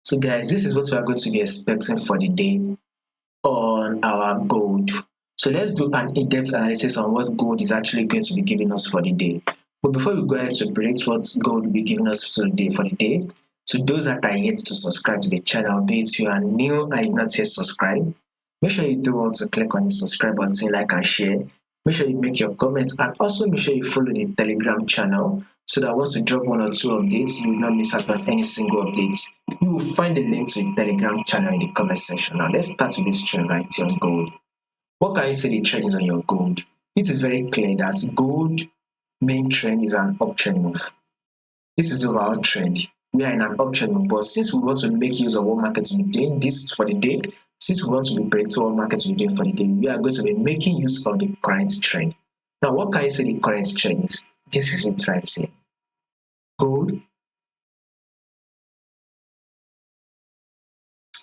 So guys, this is what we are going to be expecting for the day on our gold. So let's do an in-depth analysis on what gold is actually going to be giving us for the day. But before we go ahead to predict what gold will be giving us for the day, to those that are yet to subscribe to the channel, be it you are new and you've not yet subscribed, make sure you do want to click on the subscribe button, like and share. Make sure you make your comments and also make sure you follow the Telegram channel so that once we drop one or two updates, you will not miss out on any single updates. You will find the link to the Telegram channel in the comment section. Now let's start with this trend right here on gold. What can you say the trend is on your gold? It is very clear that gold main trend is an uptrend move. This is the overall trend. We are in an uptrend move, but since we want to make use of what market will be doing this for the day, since we want to be predicting what market will be doing for the day, we are going to be making use of the current trend. Now, what can you say the current trend is? This is it right here. Gold.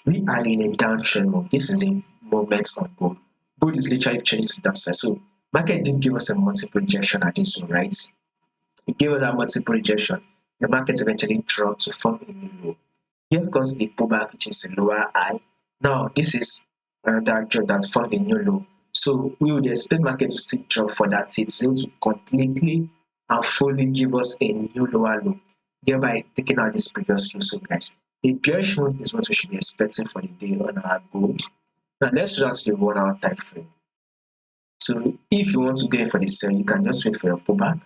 We are in a downtrend move. This is a movement on gold. Gold is literally trending to the downside. So market did give us a multiple rejection at this zone, right? It gave us that multiple rejection. The market eventually dropped to form a new low. Here comes a pullback, which is a lower high. Now, this is another drop that formed a new low. So we would expect market to still drop for that. It's able to completely and fully give us a new lower low, thereby taking out this previous low. So guys, a bearish move is what we should be expecting for the day on our gold. Now let's run to the 1 hour time frame. So if you want to go in for the sell, you can just wait for your pullback.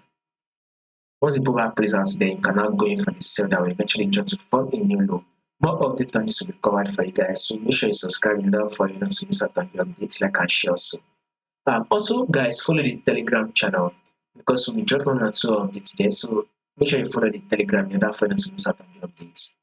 Once the pullback plays out, then you can now go in for the sell that will eventually drop to form a new low. More updates on this will be covered for you guys, so make sure you subscribe in order for you not to miss out on the updates, like and share also. Also guys, follow the Telegram channel because we'll be dropping one or two updates there, so make sure you follow the Telegram in order for you not to miss out on the updates.